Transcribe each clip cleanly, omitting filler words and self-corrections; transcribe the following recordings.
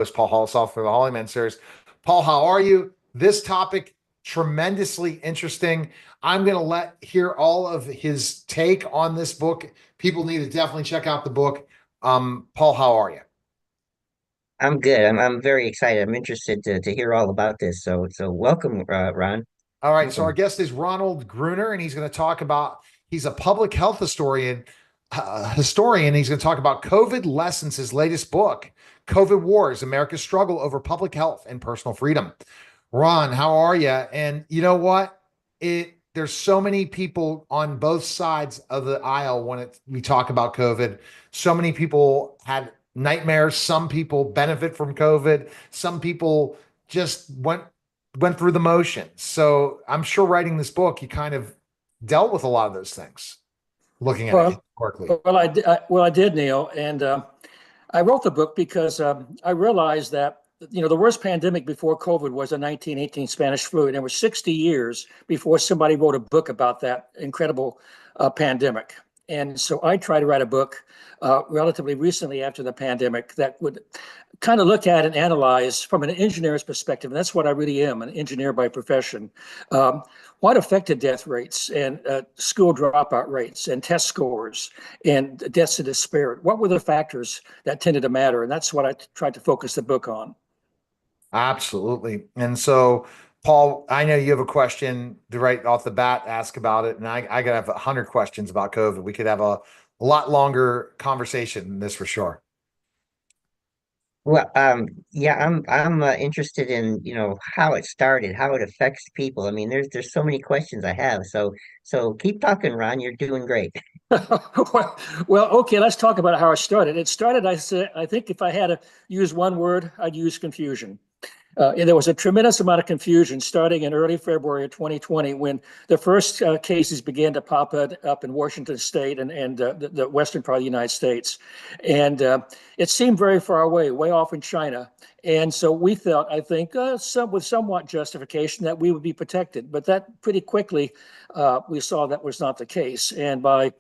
It's Paul Hollisoff for the Hollyman series. Paul, how are you? This topic tremendously interesting. I'm going to hear all of his take on this book. People need to definitely check out the book. Paul, how are you? I'm good. I'm very excited. I'm interested to hear all about this. So welcome, Ron. All right, so our Welcome. guest is Ronald Gruner, and he's going to talk about. He's a public health historian. He's going to talk about COVID lessons. His latest book, COVID Wars: America's Struggle Over Public Health and Personal Freedom. Ron, how are you? And you know what? There's so many people on both sides of the aisle when we talk about COVID. So many people had nightmares. Some people benefit from COVID. Some people just went through the motions. So I'm sure writing this book, you kind of dealt with a lot of those things, looking at it Well, historically. I did, Neil, and I wrote the book because I realized that the worst pandemic before COVID was the 1918 Spanish flu, and it was 60 years before somebody wrote a book about that incredible pandemic. And so I tried to write a book relatively recently after the pandemic that would kind of look at and analyze from an engineer's perspective. And that's what I really am, an engineer by profession. Um, what affected death rates and school dropout rates and test scores and deaths in despair? What were the factors that tended to matter? And that's what I tried to focus the book on. Absolutely. And so, Paul, I know you have a question to right off the bat ask about it, and I could have 100 questions about COVID. We could have a lot longer conversation than this for sure. Well, yeah, I'm interested in how it started, how it affects people. I mean, there's so many questions I have. So keep talking, Ron. You're doing great. Well, okay, let's talk about how it started. It started, I think if I had to use one word, I'd use confusion. And there was a tremendous amount of confusion starting in early February of 2020 when the first cases began to pop up in Washington State and the western part of the United States. And it seemed very far away, way off in China. And so we felt, I think, with somewhat justification that we would be protected. But that pretty quickly, we saw that was not the case. And by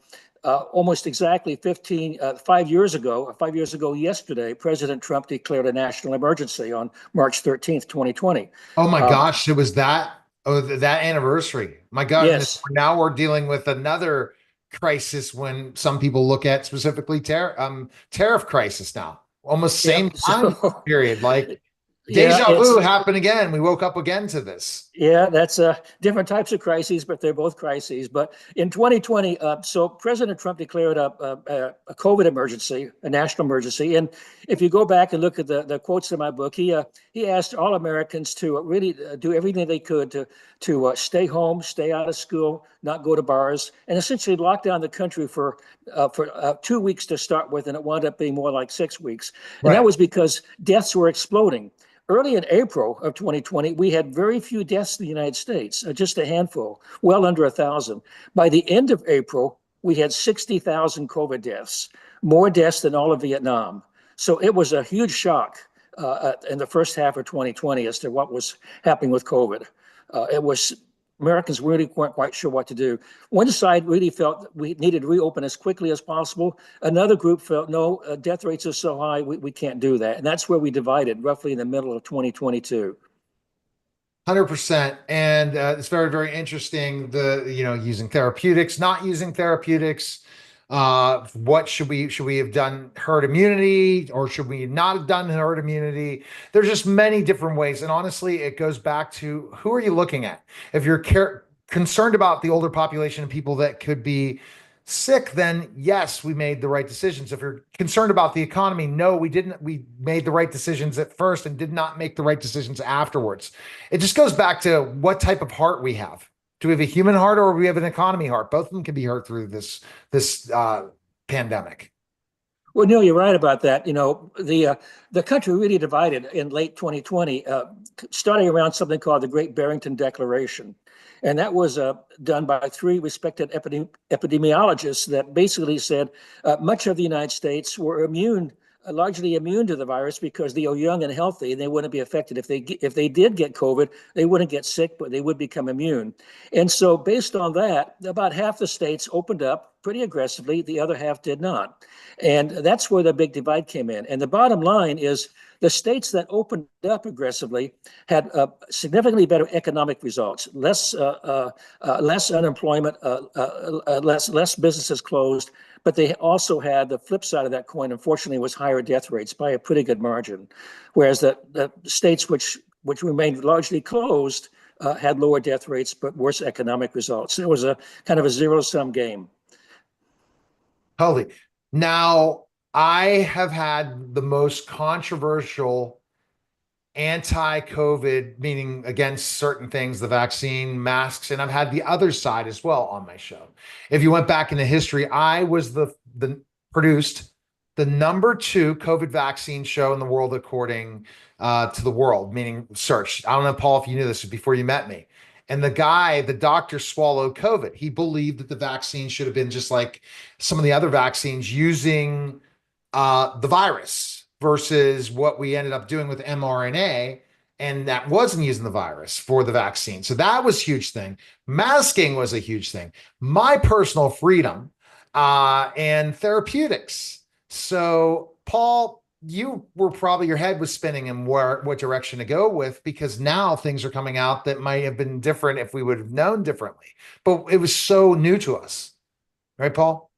almost exactly 5 years ago yesterday, President Trump declared a national emergency on March 13th, 2020. Oh my Um, gosh, it was that that anniversary. My goodness, yes. now we're dealing with another crisis when some people look at specifically tariff crisis now. Almost same Yep. time So, period. Like yeah, deja vu happened again. We woke up again to this. that's different types of crises, but they're both crises. But in 2020, so President Trump declared a COVID emergency, a national emergency. And if you go back and look at the quotes in my book, he asked all Americans to really do everything they could to stay home, stay out of school, not go to bars, and essentially lock down the country for 2 weeks to start with, and it wound up being more like 6 weeks. And that Right. was because deaths were exploding. Early in April of 2020, we had very few deaths in the United States, just a handful, well under 1,000. By the end of April, we had 60,000 COVID deaths, more deaths than all of Vietnam. So it was a huge shock in the first half of 2020 as to what was happening with COVID. It was Americans really weren't quite sure what to do. One side really felt we needed to reopen as quickly as possible. Another group felt, no, death rates are so high, we can't do that. And that's where we divided roughly in the middle of 2022. 100%. And it's very, very interesting. Using therapeutics, not using therapeutics. What should we have done herd immunity, or should we not have done herd immunity? There's just many different ways. And honestly, it goes back to who are you looking at? If you're concerned about the older population and people that could be sick, then yes, we made the right decisions. If you're concerned about the economy, no, we didn't. We made the right decisions at first and did not make the right decisions afterwards. It just goes back to what type of heart we have. Do we have a human heart or do we have an economy heart? Both of them can be hurt through this pandemic. Well, Neil, you're right about that. The country really divided in late 2020, starting around something called the Great Barrington Declaration. And that was done by three respected epidemiologists that basically said much of the United States were largely immune to the virus because they are young and healthy and they wouldn't be affected. If they did get COVID, they wouldn't get sick, but they would become immune. And so based on that, about half the states opened up pretty aggressively. The other half did not. And that's where the big divide came in. And the bottom line is the states that opened up aggressively had significantly better economic results, less unemployment, less businesses closed, but they also had the flip side of that coin, unfortunately, was higher death rates by a pretty good margin. Whereas the states which remained largely closed had lower death rates, but worse economic results. It was a kind of a zero-sum game. Totally. Now, I have had the most controversial anti-COVID, meaning against certain things, the vaccine, masks, and I've had the other side as well on my show. If you went back into history, I was the produced the #2 COVID vaccine show in the world according to the world, meaning search. I don't know, Paul, if you knew this before you met me. And the doctor swallowed COVID. He believed that the vaccine should have been just like some of the other vaccines using the virus versus what we ended up doing with mRNA. And that wasn't using the virus for the vaccine. So that was a huge thing. Masking was a huge thing. My personal freedom and therapeutics. So, Paul, you were probably, your head was spinning in what direction to go with, because now things are coming out that might have been different if we would have known differently. But it was so new to us. Right, Paul?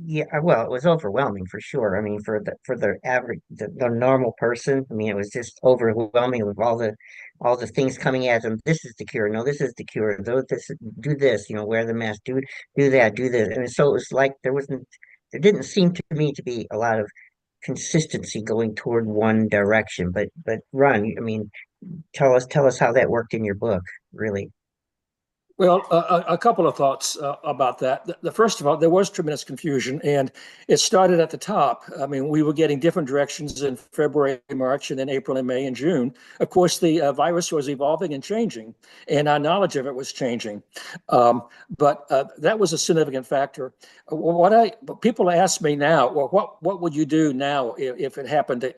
Yeah, well, it was overwhelming for sure. I mean, for the average, the normal person, I mean, it was just overwhelming with all the things coming at them. This is the cure. No, this is the cure. Do this, wear the mask, do that, do this. And so it was like there didn't seem to me to be a lot of consistency going toward one direction. But Ron, I mean, tell us how that worked in your book, really. Well, a couple of thoughts about that. The first of all, there was tremendous confusion, and it started at the top. I mean, we were getting different directions in February, March, and then April and May and June. Of course, the virus was evolving and changing, and our knowledge of it was changing. But that was a significant factor. People ask me now, well, what would you do now if it happened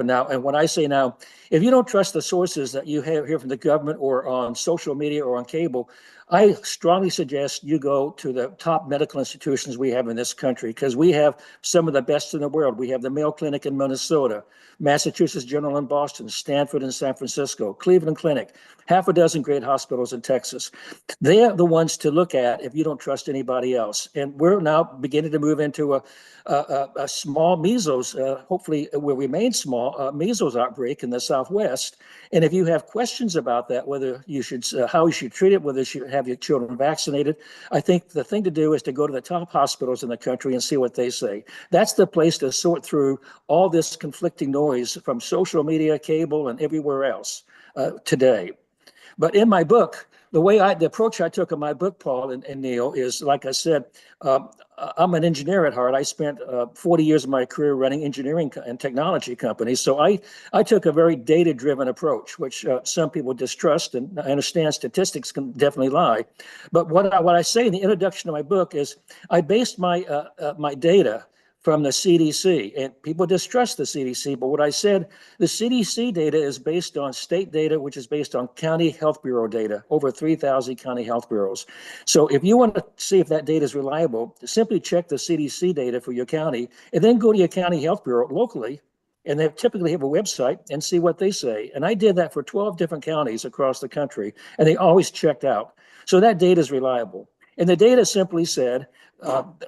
now? And when I say now, if you don't trust the sources that you hear from the government or on social media or on cable, I strongly suggest you go to the top medical institutions we have in this country, because we have some of the best in the world. We have the Mayo Clinic in Minnesota, Massachusetts General in Boston, Stanford in San Francisco, Cleveland Clinic, half a dozen great hospitals in Texas. They're the ones to look at if you don't trust anybody else. And we're now beginning to move into a small measles, hopefully will remain small, measles outbreak in the Southwest. And if you have questions about that, whether you should, how you should treat it, whether you should have your children vaccinated, I think the thing to do is to go to the top hospitals in the country and see what they say. That's the place to sort through all this conflicting noise from social media, cable, and everywhere else today. But in my book, the approach I took in my book, Paul and Neil, is, like I said, I'm an engineer at heart. I spent 40 years of my career running engineering and technology companies. So I took a very data-driven approach, which some people distrust, and I understand statistics can definitely lie. But what I say in the introduction to my book is I based my data from the CDC, and people distrust the CDC, but what I said, the CDC data is based on state data, which is based on county health bureau data, over 3,000 county health bureaus. So if you want to see if that data is reliable, simply check the CDC data for your county, and then go to your county health bureau locally, and they typically have a website, and see what they say. And I did that for 12 different counties across the country, and they always checked out. So that data is reliable. And the data simply said,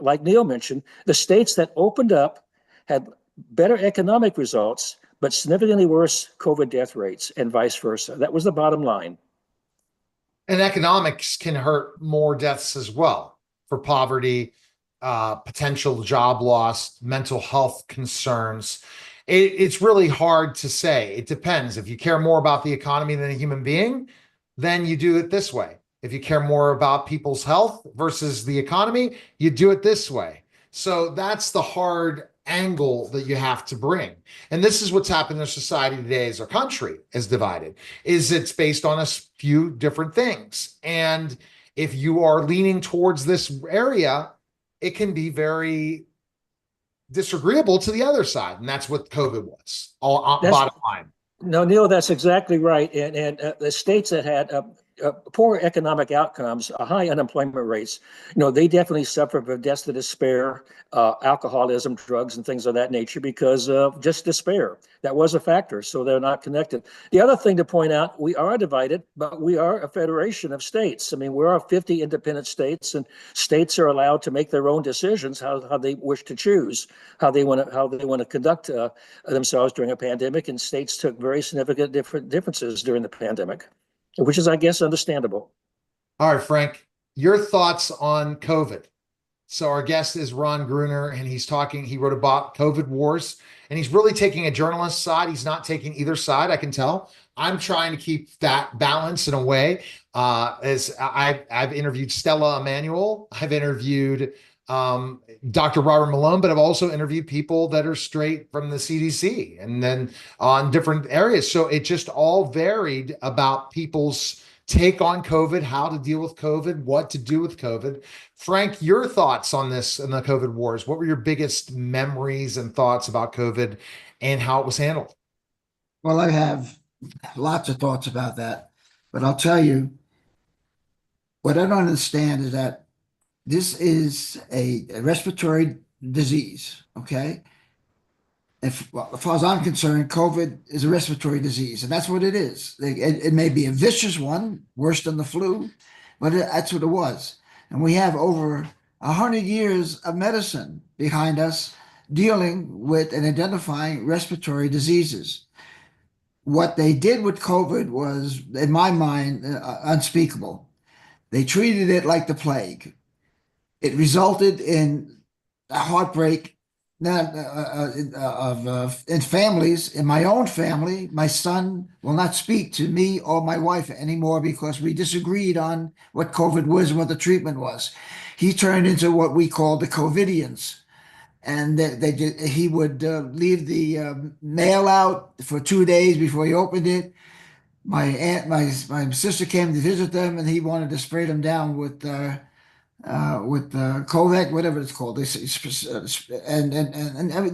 like Neil mentioned, the states that opened up had better economic results, but significantly worse COVID death rates, and vice versa. That was the bottom line. And economics can hurt more deaths as well, for poverty, potential job loss, mental health concerns. It's really hard to say. It depends. If you care more about the economy than a human being, then you do it this way. If you care more about people's health versus the economy, you do it this way. So that's the hard angle that you have to bring. And this is what's happened in our society today as our country is divided, is it's based on a few different things. And if you are leaning towards this area, it can be very disagreeable to the other side. And that's what COVID was, bottom line. No, Neil, that's exactly right. And the states that had poor economic outcomes, high unemployment rates, they definitely suffer from deaths to despair, alcoholism, drugs, and things of that nature because of just despair. That was a factor, so they're not connected. The other thing to point out, we are divided, but we are a federation of states. I mean, we are 50 independent states, and states are allowed to make their own decisions how they wish to choose, how they want to conduct themselves during a pandemic, and states took very significant differences during the pandemic, which is, I guess, understandable. All right, Frank, your thoughts on COVID. So our guest is Ron Gruner, and he wrote about COVID wars, and he's really taking a journalist side. He's not taking either side, I can tell. I'm trying to keep that balance in a way. As I've interviewed Stella Emanuel, I've interviewed Dr. Robert Malone, but I've also interviewed people that are straight from the CDC and then on different areas. So it just all varied about people's take on COVID, how to deal with COVID, what to do with COVID. Frank, your thoughts on this and the COVID wars. What were your biggest memories and thoughts about COVID and how it was handled? Well, I have lots of thoughts about that, but I'll tell you, what I don't understand is that this is a respiratory disease, okay? Well, as far as I'm concerned, COVID is a respiratory disease, and that's what it is. It may be a vicious one, worse than the flu, but that's what it was. And we have over 100 years of medicine behind us dealing with and identifying respiratory diseases. What they did with COVID was, in my mind, unspeakable. They treated it like the plague. It resulted in a heartbreak in families. In my own family, my son will not speak to me or my wife anymore because we disagreed on what COVID was and what the treatment was. He turned into what we call the COVIDians. And he would leave the mail out for 2 days before he opened it. My sister came to visit them, and he wanted to spray them down with Kovac, whatever it's called. And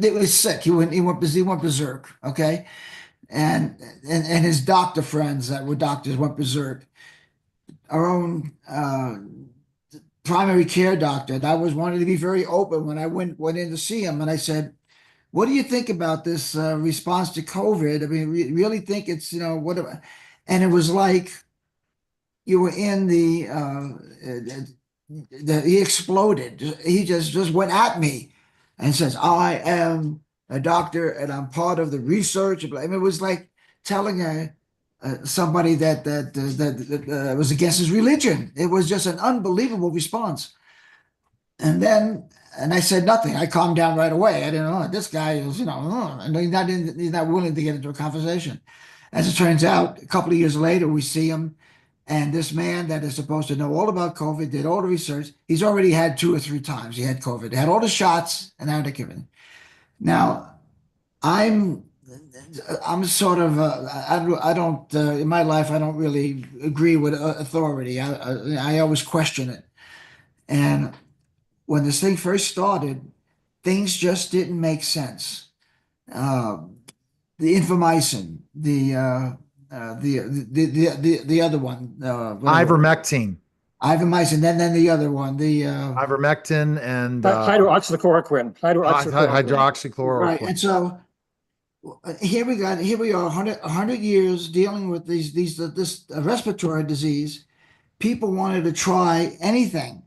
it was sick. He went berserk. Okay, and his doctor friends that were doctors went berserk. Our own primary care doctor, that was wanted to be very open when I went in to see him, and I said, "What do you think about this response to COVID? I mean, really think it's whatever?" And it was like you were in he exploded. He just went at me and says, "I am a doctor and I'm part of the research." I mean, it was like telling somebody that was against his religion. It was just an unbelievable response. And I said nothing. I calmed down right away. I didn't know this guy is, and he's not willing to get into a conversation. As it turns out, a couple of years later, we see him. And this man that is supposed to know all about COVID, did all the research. He's already had 2 or 3 times he had COVID. He had all the shots, and now they're giving. Now, I'm sort of I don't in my life I don't really agree with authority. I always question it. And when this thing first started, things just didn't make sense. The infamation, the other one, Ivermectin. Ivermectin, then the other one, the Ivermectin and hydroxychloroquine. Hydroxychloroquine. Right, and so here we are, 100 years dealing with this respiratory disease. People wanted to try anything.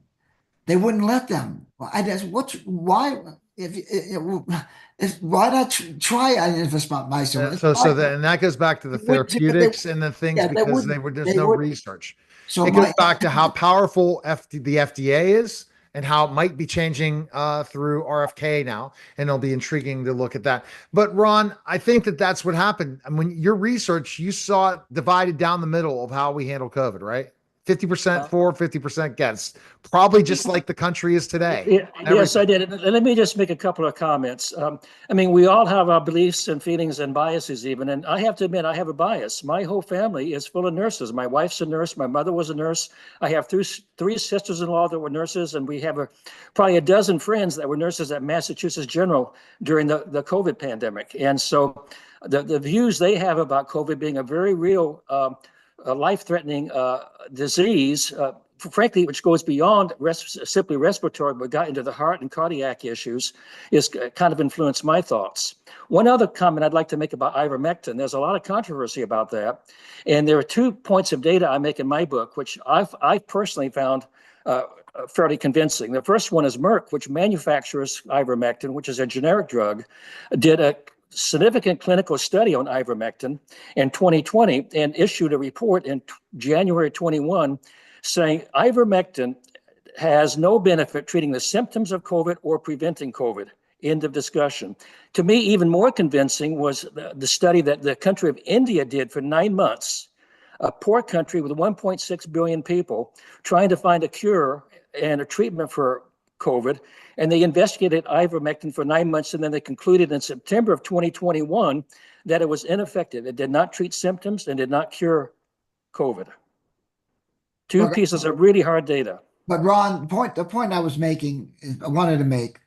They wouldn't let them. I guess why not try ivermectin? So that goes back to the therapeutics and the things because there's no research. So it goes back to how powerful the FDA is and how it might be changing through RFK now, and it'll be intriguing to look at that. But Ron, I think that's what happened. I mean, your research, you saw it divided down the middle of how we handle COVID, right? 50% for, 50% against, probably just like the country is today. Yes, I did. Let me just make a couple of comments. I mean, we all have our beliefs and feelings and biases even, and I have to admit, I have a bias. My whole family is full of nurses. My wife's a nurse. My mother was a nurse. I have 3 sisters-in-law that were nurses, and we have probably a dozen friends that were nurses at Massachusetts General during the COVID pandemic. And so the views they have about COVID being a very real life-threatening disease, frankly, which goes beyond simply respiratory, but got into the heart and cardiac issues, is kind of influenced my thoughts. One other comment I'd like to make about ivermectin. There's a lot of controversy about that. And there are 2 points of data I make in my book, which I personally found fairly convincing. The first one is Merck, which manufactures ivermectin, which is a generic drug, did a significant clinical study on ivermectin in 2020 and issued a report in January 21 saying ivermectin has no benefit treating the symptoms of COVID or preventing COVID. End of discussion. To me, even more convincing was the study that the country of India did for 9 months, a poor country with 1.6 billion people trying to find a cure and a treatment for COVID. And they investigated ivermectin for 9 months, and then they concluded in September of 2021 that it was ineffective. It did not treat symptoms and did not cure COVID. 2 pieces of really hard data. But Ron, the point I wanted to make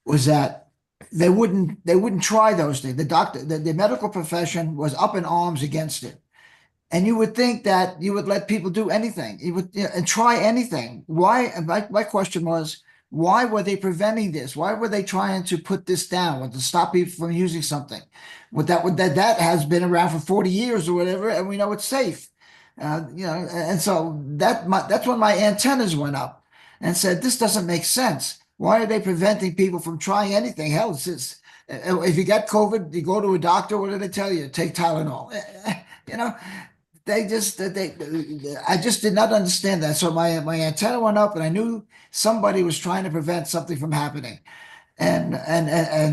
was that they wouldn't try those things. The medical profession was up in arms against it. And you would think that you would let people do anything, and try anything. Why? And my question was, why were they preventing this? Why were they trying to put this down, or to stop people from using something? That has been around for 40 years or whatever, and we know it's safe. And so that's when my antennas went up and said, this doesn't make sense. Why are they preventing people from trying anything? Hell, it's just, if you get COVID, you go to a doctor, what do they tell you? Take Tylenol. I just did not understand that. So my antenna went up, and I knew somebody was trying to prevent something from happening. And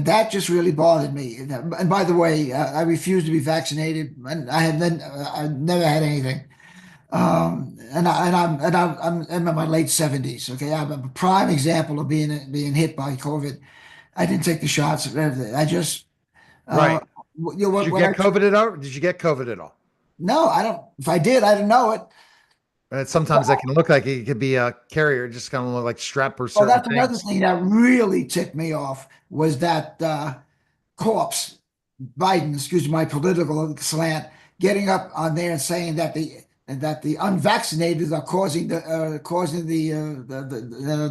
that just really bothered me. And by the way, I refused to be vaccinated, and I never had anything. And I'm in my late 70s. Okay, I'm a prime example of being hit by COVID. I didn't take the shots. I just right. Did you get COVID at all? Did you get COVID at all? No, I don't. If I did, I didn't know it. Sometimes that can look like it could be a carrier, just kind of look like strep or certain that's things. another thing that really ticked me off was that corpse, Biden, excuse my political slant, getting up on there and saying that the unvaccinated are causing the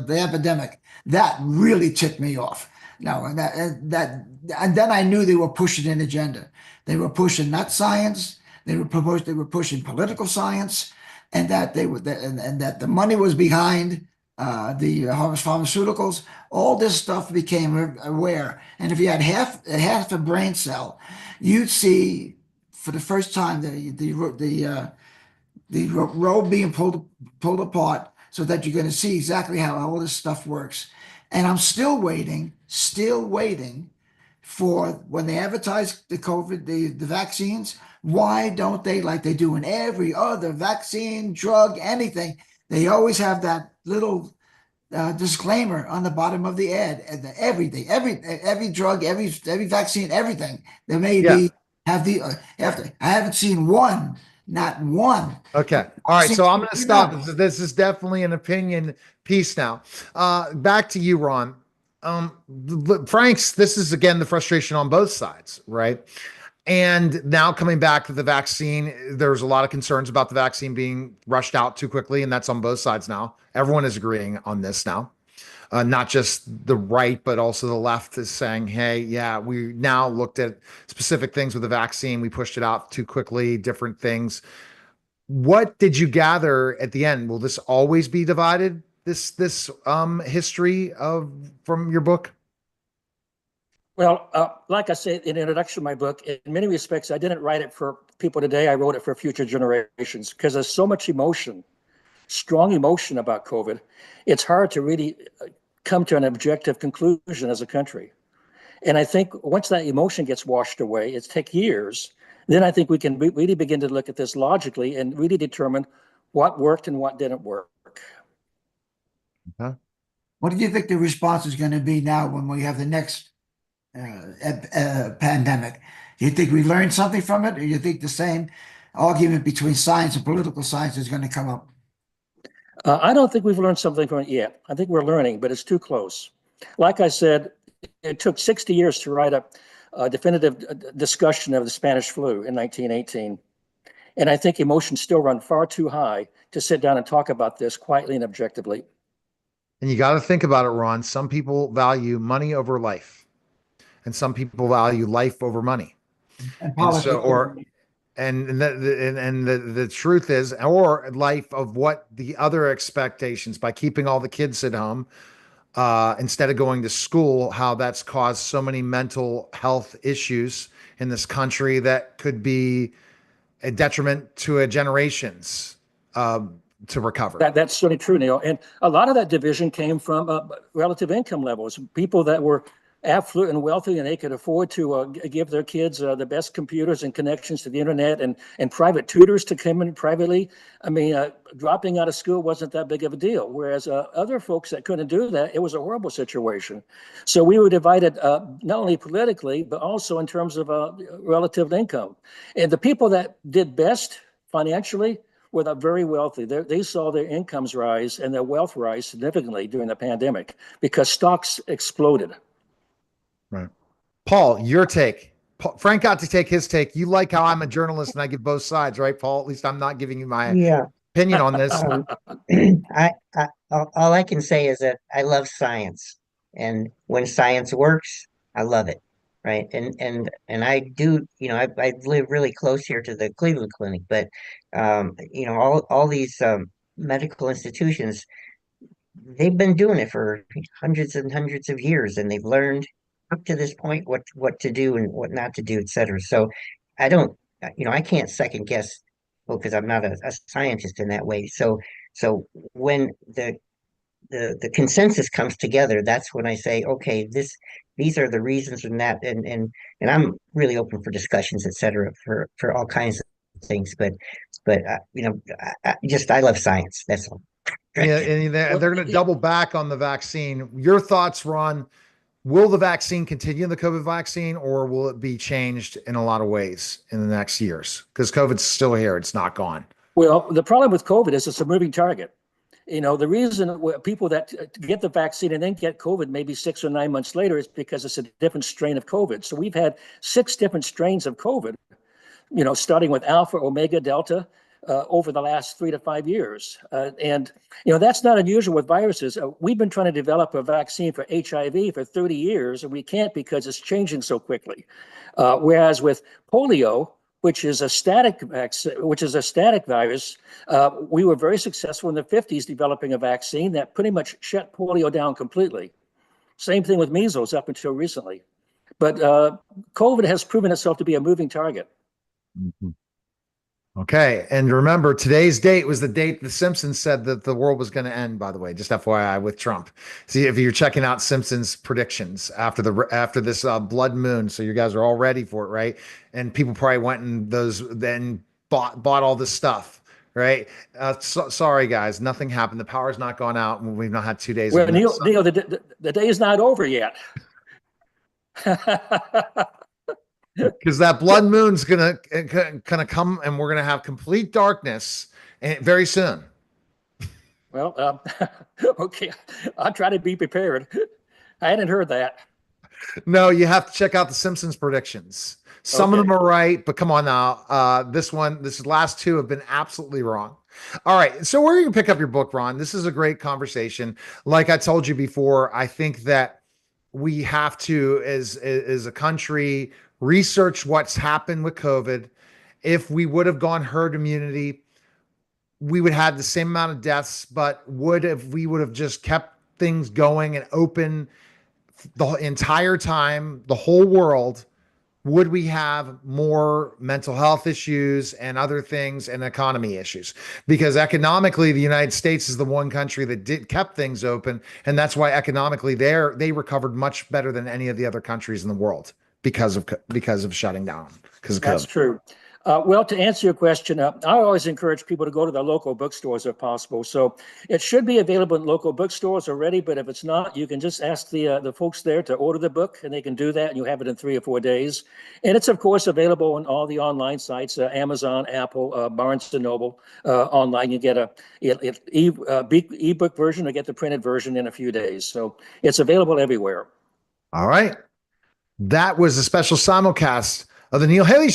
epidemic. That really ticked me off. No, and then I knew they were pushing an agenda. They were pushing not science. They were pushing political science, and that that the money was behind the pharmaceuticals. All this stuff became aware. And if you had half a brain cell, you'd see for the first time the robe being pulled apart, so that you're going to see exactly how all this stuff works. And I'm still waiting for when they advertise the COVID, the vaccines. Why don't they, like they do in every other vaccine, drug, anything? They always have that little disclaimer on the bottom of the ad. And everything, every drug, every vaccine, everything. There may be I haven't seen one, not one. Okay. All right. So I'm going to stop. This is definitely an opinion piece now. Back to you, Ron. Frank's, this is again the frustration on both sides, right? And now coming back to the vaccine, there's a lot of concerns about the vaccine being rushed out too quickly, and that's on both sides now. Everyone is agreeing on this now. Not just the right, but also the left is saying, hey, yeah, we now looked at specific things with the vaccine. We pushed it out too quickly, different things. What did you gather at the end? Will this always be divided, this history from your book? Well, like I said in the introduction of my book, in many respects, I didn't write it for people today. I wrote it for future generations because there's so much emotion, strong emotion about COVID. It's hard to really come to an objective conclusion as a country. And I think once that emotion gets washed away, it takes years, then I think we can really begin to look at this logically and really determine what worked and what didn't work. Okay. What do you think the response is going to be now when we have the next pandemic? Do you think we learned something from it, or do you think the same argument between science and political science is going to come up? I don't think we've learned something from it yet. I think we're learning, but it's too close. Like I said, it took 60 years to write a definitive discussion of the Spanish flu in 1918. And I think emotions still run far too high to sit down and talk about this quietly and objectively. And you got to think about it, Ron. Some people value money over life, and some people value life over money. And And so, politics. the truth is, or life of what the other expectations by keeping all the kids at home instead of going to school, how that's caused so many mental health issues in this country that could be a detriment to a generations to recover. That's certainly true, Neil. And a lot of that division came from relative income levels. People that were affluent and wealthy, and they could afford to give their kids the best computers and connections to the internet and private tutors to come in privately. I mean, dropping out of school wasn't that big of a deal. Whereas other folks that couldn't do that, it was a horrible situation. So we were divided not only politically, but also in terms of relative income. And the people that did best financially were the very wealthy. They saw their incomes rise and their wealth rise significantly during the pandemic because stocks exploded. Right. Paul, your take. Frank got to take his take. You like how I'm a journalist and I give both sides, right, Paul? At least I'm not giving you my opinion on this. All I can say is that I love science, and when science works, I love it, right? And I do, I live really close here to the Cleveland Clinic, but all these medical institutions, they've been doing it for hundreds and hundreds of years, and they've learned up to this point what to do and what not to do, et cetera. So I don't, I can't second guess, well, because I'm not a scientist in that way. So when the consensus comes together, that's when I say, okay, these are the reasons and that, and I'm really open for discussions, et cetera, for all kinds of things. But I love science. That's all. Yeah, and they're going to double back on the vaccine. Your thoughts, Ron? Will the vaccine continue, the COVID vaccine, or will it be changed in a lot of ways in the next years? Because COVID's still here; it's not gone. Well, the problem with COVID is it's a moving target. The reason people that get the vaccine and then get COVID maybe 6 or 9 months later is because it's a different strain of COVID. So we've had 6 different strains of COVID, starting with Alpha, Omega, Delta, over the last 3 to 5 years. And that's not unusual with viruses. We've been trying to develop a vaccine for HIV for 30 years, and we can't because it's changing so quickly. Whereas with polio, which is a static virus, we were very successful in the 50s developing a vaccine that pretty much shut polio down completely. Same thing with measles up until recently. But COVID has proven itself to be a moving target. Mm-hmm. Okay. And remember, today's date was the date The Simpsons said that the world was going to end, by the way, just FYI with Trump. See, if you're checking out Simpsons predictions after this blood moon. So you guys are all ready for it, right? And people probably went and then bought all this stuff, right? Sorry, guys, nothing happened. The power's not gone out and we've not had 2 days. Well, Neil, the day is not over yet. Because that blood moon's gonna come, and we're gonna have complete darkness very soon. Well, okay, I'll try to be prepared. I hadn't heard that. No, you have to check out the Simpsons predictions. Some of them are right, but come on now. This last 2 have been absolutely wrong. All right, so where you can pick up your book, Ron? This is a great conversation. Like I told you before, I think that we have to, as a country, research what's happened with COVID. If we would have gone herd immunity, we would have the same amount of deaths, but if we would have just kept things going and open the entire time, the whole world, would we have more mental health issues and other things and economy issues? Because economically, the United States is the one country that kept things open. And that's why economically they recovered much better than any of the other countries in the world because of shutting down. That's true. Well, to answer your question, I always encourage people to go to their local bookstores if possible. So it should be available in local bookstores already, but if it's not, you can just ask the folks there to order the book, and they can do that, and you have it in 3 or 4 days. And it's, of course, available on all the online sites, Amazon, Apple, Barnes & Noble. Online, you get an ebook version or get the printed version in a few days. So it's available everywhere. All right. That was a special simulcast of the Neil Haley Show.